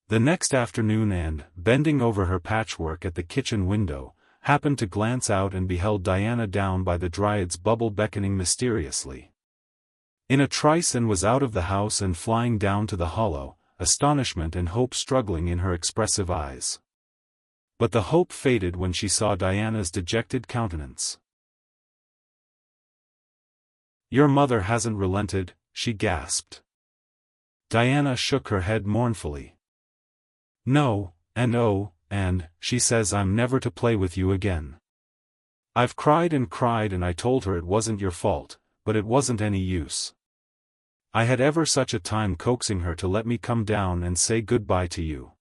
The next afternoon Anne, bending over her patchwork at the kitchen window, happened to glance out and beheld Diana down by the Dryad's bubble beckoning mysteriously. In a trice Anne was out of the house and flying down to the hollow, astonishment and hope struggling in her expressive eyes. But the hope faded when she saw Diana's dejected countenance. "Your mother hasn't relented," she gasped. Diana shook her head mournfully. "No, and oh, and she says I'm never to play with you again. I've cried and I told her it wasn't your fault, but it wasn't any use. I had ever such a time coaxing her to let me come down and say goodbye to you.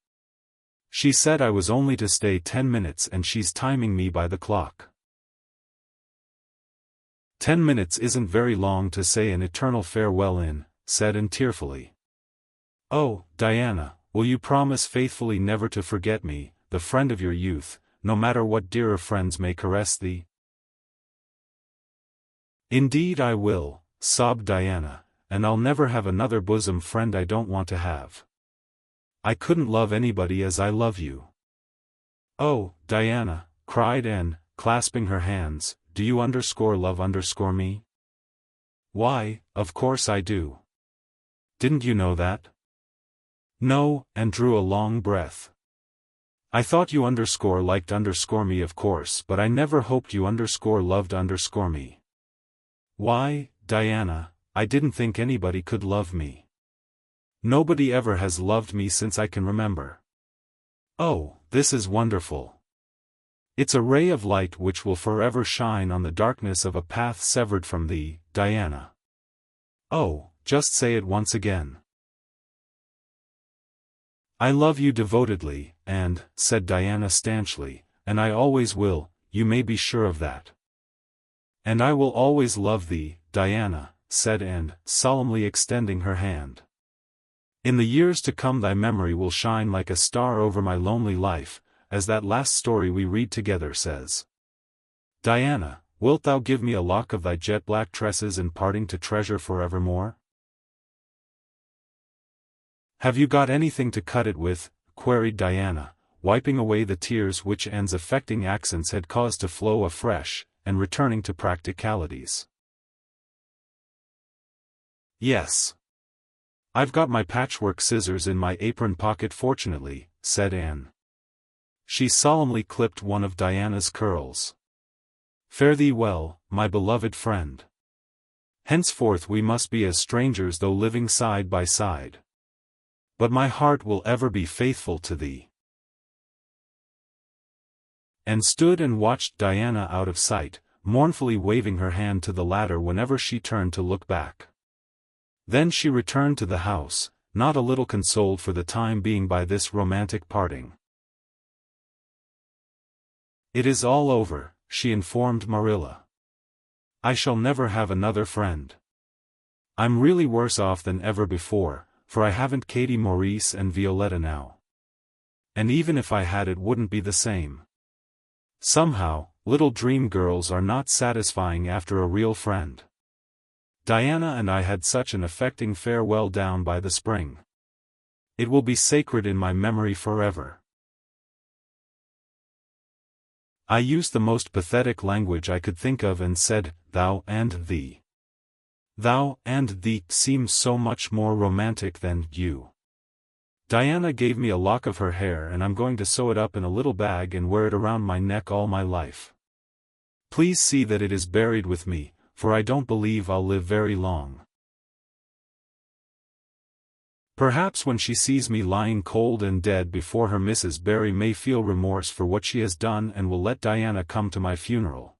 She said I was only to stay 10 minutes and she's timing me by the clock." 10 minutes isn't very long to say an eternal farewell in, said Anne tearfully. "Oh, Diana, will you promise faithfully never to forget me, the friend of your youth, no matter what dearer friends may caress thee?" "Indeed I will," sobbed Diana, "and I'll never have another bosom friend I don't want to have. I couldn't love anybody as I love you." "Oh, Diana," cried Anne, clasping her hands, "do you love me?" "Why, of course I do. Didn't you know that?" "No," and drew a long breath. "I thought you liked me of course, but I never hoped you loved me. Why, Diana, I didn't think anybody could love me. Nobody ever has loved me since I can remember. Oh, this is wonderful. It's a ray of light which will forever shine on the darkness of a path severed from thee, Diana. Oh, just say it once again." "I love you devotedly, and," said Diana stanchly, "and I always will, you may be sure of that." "And I will always love thee, Diana," said Anne, solemnly extending her hand. "In the years to come thy memory will shine like a star over my lonely life, as that last story we read together says. Diana, wilt thou give me a lock of thy jet-black tresses in parting to treasure forevermore?" "Have you got anything to cut it with?" queried Diana, wiping away the tears which Anne's affecting accents had caused to flow afresh, and returning to practicalities. "Yes. I've got my patchwork scissors in my apron pocket fortunately," said Anne. She solemnly clipped one of Diana's curls. "Fare thee well, my beloved friend. Henceforth we must be as strangers though living side by side. But my heart will ever be faithful to thee." And stood and watched Diana out of sight, mournfully waving her hand to the latter whenever she turned to look back. Then she returned to the house, not a little consoled for the time being by this romantic parting. "It is all over," she informed Marilla. "I shall never have another friend. I'm really worse off than ever before, for I haven't Katie Maurice and Violetta now. And even if I had it wouldn't be the same. Somehow, little dream girls are not satisfying after a real friend. Diana and I had such an affecting farewell down by the spring. It will be sacred in my memory forever. I used the most pathetic language I could think of and said, thou and thee. Thou and thee seems so much more romantic than you. Diana gave me a lock of her hair and I'm going to sew it up in a little bag and wear it around my neck all my life. Please see that it is buried with me, for I don't believe I'll live very long. Perhaps when she sees me lying cold and dead before her Mrs. Barry may feel remorse for what she has done and will let Diana come to my funeral.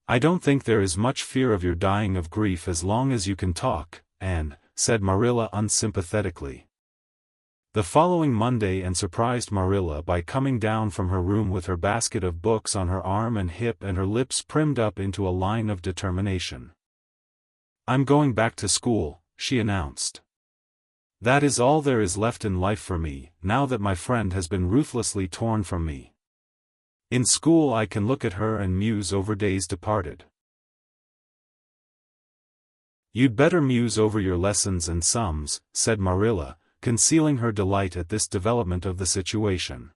I don't think there is much fear of your dying of grief as long as you can talk, Anne," said Marilla unsympathetically. The following Monday Anne surprised Marilla by coming down from her room with her basket of books on her arm and hip and her lips primmed up into a line of determination. "I'm going back to school," she announced. "That is all there is left in life for me, now that my friend has been ruthlessly torn from me. In school I can look at her and muse over days departed." "You'd better muse over your lessons and sums," said Marilla, concealing her delight at this development of the situation.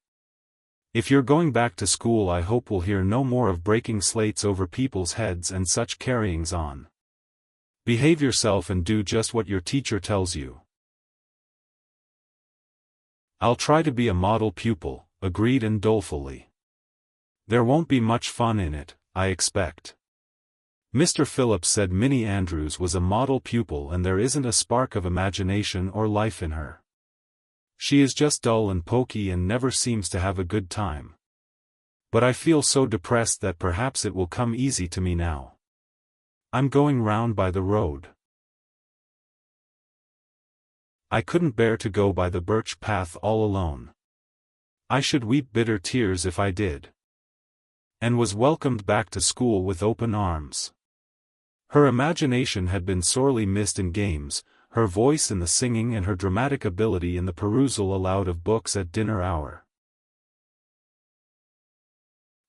If you're going back to school, I hope we'll hear no more of breaking slates over people's heads and such carryings on. Behave yourself and do just what your teacher tells you. I'll try to be a model pupil, agreed Anne dolefully. There won't be much fun in it, I expect. Mr. Phillips said Minnie Andrews was a model pupil and there isn't a spark of imagination or life in her. She is just dull and poky and never seems to have a good time. But I feel so depressed that perhaps it will come easy to me now. I'm going round by the road. I couldn't bear to go by the birch path all alone. I should weep bitter tears if I did. And was welcomed back to school with open arms. Her imagination had been sorely missed in games, her voice in the singing and her dramatic ability in the perusal aloud of books at dinner hour.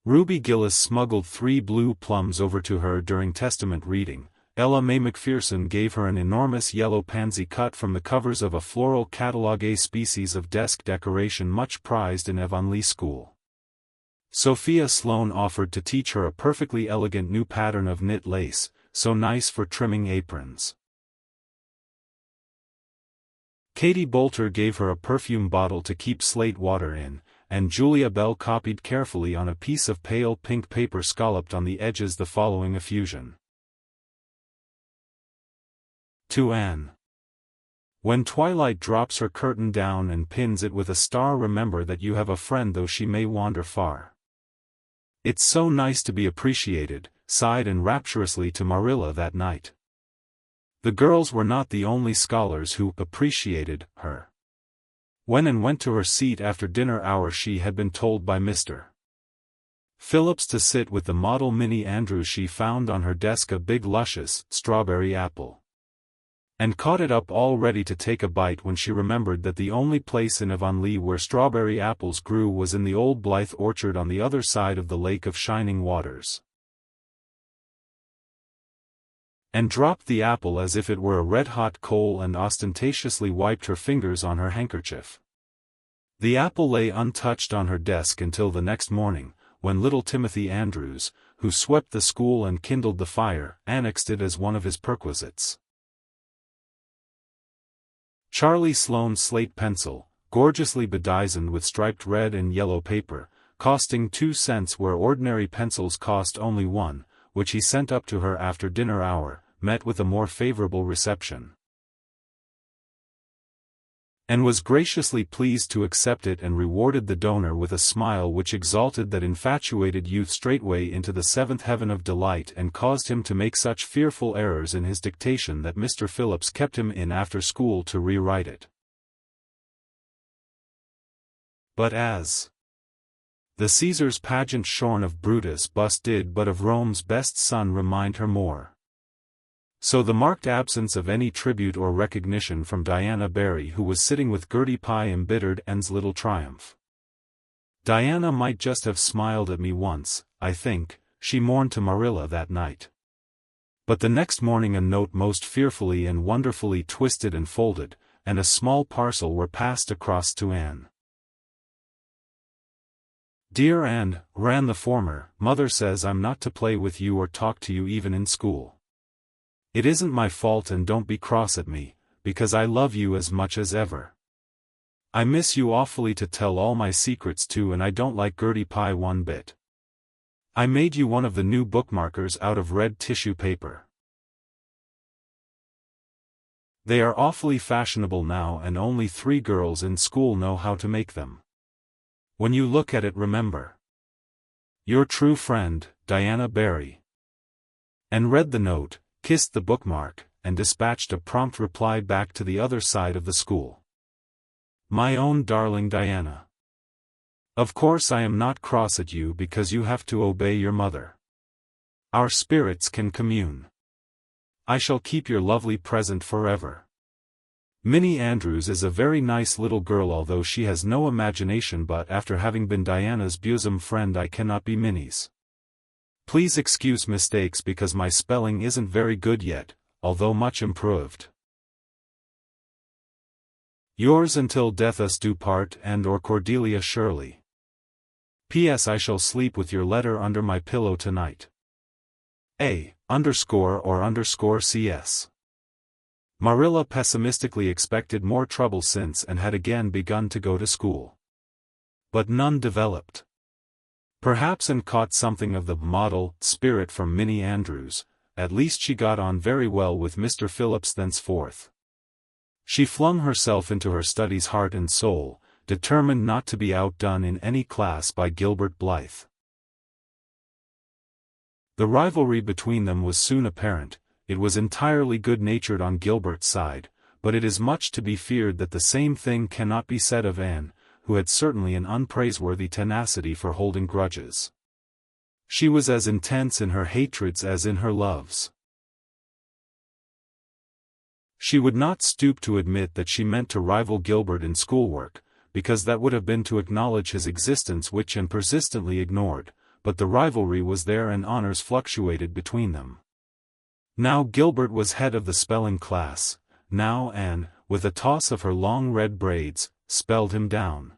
Ruby Gillis smuggled 3 blue plums over to her during Testament reading. Ella May Macpherson gave her an enormous yellow pansy cut from the covers of a floral catalogue, a species of desk decoration much prized in Avonlea School. Sophia Sloane offered to teach her a perfectly elegant new pattern of knit lace, so nice for trimming aprons. Katie Bolter gave her a perfume bottle to keep slate water in, and Julia Bell copied carefully on a piece of pale pink paper scalloped on the edges the following effusion. To Anne. When twilight drops her curtain down and pins it with a star, remember that you have a friend though she may wander far. It's so nice to be appreciated, sighed Anne rapturously to Marilla that night. The girls were not the only scholars who appreciated her. When Anne went to her seat after dinner hour, she had been told by Mr. Phillips to sit with the model Minnie Andrews. She found on her desk a big luscious strawberry apple, and caught it up all ready to take a bite when she remembered that the only place in Avonlea where strawberry apples grew was in the old Blythe orchard on the other side of the Lake of Shining Waters. And dropped the apple as if it were a red-hot coal and ostentatiously wiped her fingers on her handkerchief. The apple lay untouched on her desk until the next morning, when little Timothy Andrews, who swept the school and kindled the fire, annexed it as one of his perquisites. Charlie Sloane's slate pencil, gorgeously bedizened with striped red and yellow paper, costing 2 cents where ordinary pencils cost only 1, which he sent up to her after dinner hour, met with a more favorable reception. And was graciously pleased to accept it and rewarded the donor with a smile which exalted that infatuated youth straightway into the 7th heaven of delight and caused him to make such fearful errors in his dictation that Mr. Phillips kept him in after school to rewrite it. But as the Caesar's pageant shorn of Brutus' bust did but of Rome's best son remind her more, so the marked absence of any tribute or recognition from Diana Barry, who was sitting with Gertie Pye, embittered Anne's little triumph. Diana might just have smiled at me once, I think, she mourned to Marilla that night. But the next morning a note most fearfully and wonderfully twisted and folded, and a small parcel were passed across to Anne. Dear Anne, ran the former, Mother says I'm not to play with you or talk to you even in school. It isn't my fault and don't be cross at me, because I love you as much as ever. I miss you awfully to tell all my secrets to, and I don't like Gertie Pye one bit. I made you one of the new bookmarkers out of red tissue paper. They are awfully fashionable now and only 3 girls in school know how to make them. When you look at it, remember your true friend, Diana Barry. And read the note, kissed the bookmark, and dispatched a prompt reply back to the other side of the school. My own darling Diana. Of course I am not cross at you because you have to obey your mother. Our spirits can commune. I shall keep your lovely present forever. Minnie Andrews is a very nice little girl, although she has no imagination, but after having been Diana's bosom friend I cannot be Minnie's. Please excuse mistakes because my spelling isn't very good yet, although much improved. Yours until death us do part and or Cordelia Shirley. P.S. I shall sleep with your letter under my pillow tonight. A_or_CS. Marilla pessimistically expected more trouble since and had again begun to go to school. But none developed. Perhaps Anne caught something of the model spirit from Minnie Andrews. At least she got on very well with Mr. Phillips thenceforth. She flung herself into her studies heart and soul, determined not to be outdone in any class by Gilbert Blythe. The rivalry between them was soon apparent. It was entirely good-natured on Gilbert's side, but it is much to be feared that the same thing cannot be said of Anne, who had certainly an unpraiseworthy tenacity for holding grudges. She was as intense in her hatreds as in her loves. She would not stoop to admit that she meant to rival Gilbert in schoolwork, because that would have been to acknowledge his existence which Anne persistently ignored, but the rivalry was there and honors fluctuated between them. Now Gilbert was head of the spelling class, now Anne, with a toss of her long red braids, spelled him down.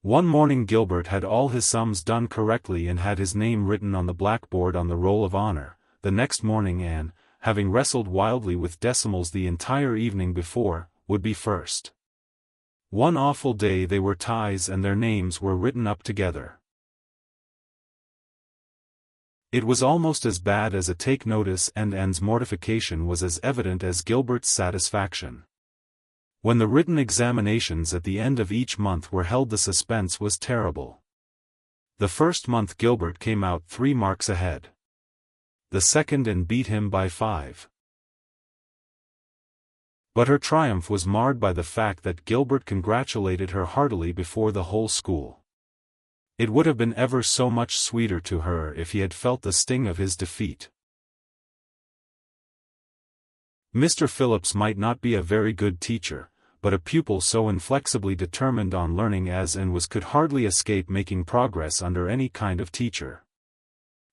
One morning Gilbert had all his sums done correctly and had his name written on the blackboard on the roll of honor. The next morning Anne, having wrestled wildly with decimals the entire evening before, would be first. One awful day they were ties and their names were written up together. It was almost as bad as a take notice, and Anne's mortification was as evident as Gilbert's satisfaction. When the written examinations at the end of each month were held, the suspense was terrible. The first month Gilbert came out 3 marks ahead. The second Anne beat him by 5. But her triumph was marred by the fact that Gilbert congratulated her heartily before the whole school. It would have been ever so much sweeter to her if he had felt the sting of his defeat. Mr. Phillips might not be a very good teacher, but a pupil so inflexibly determined on learning as Anne was could hardly escape making progress under any kind of teacher.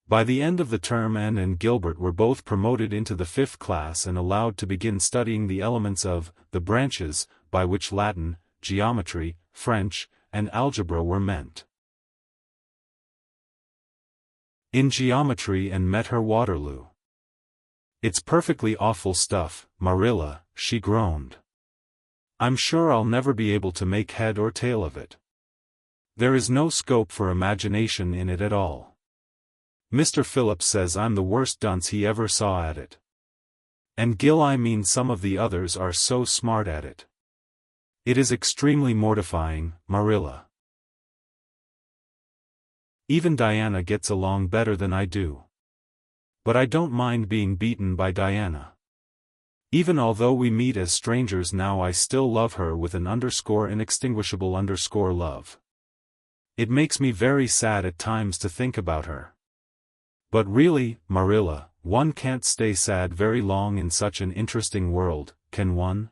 By the end of the term Anne and Gilbert were both promoted into the 5th class and allowed to begin studying the elements of the branches, by which Latin, geometry, French, and algebra were meant. In geometry Anne met her Waterloo. "It's perfectly awful stuff, Marilla," she groaned. "I'm sure I'll never be able to make head or tail of it. There is no scope for imagination in it at all. Mr. Phillips says I'm the worst dunce he ever saw at it. And Gil, I mean some of the others are so smart at it. It is extremely mortifying, Marilla. Even Diana gets along better than I do. But I don't mind being beaten by Diana. Even although we meet as strangers now, I still love her with an inextinguishable love. It makes me very sad at times to think about her. But really, Marilla, one can't stay sad very long in such an interesting world, can one?"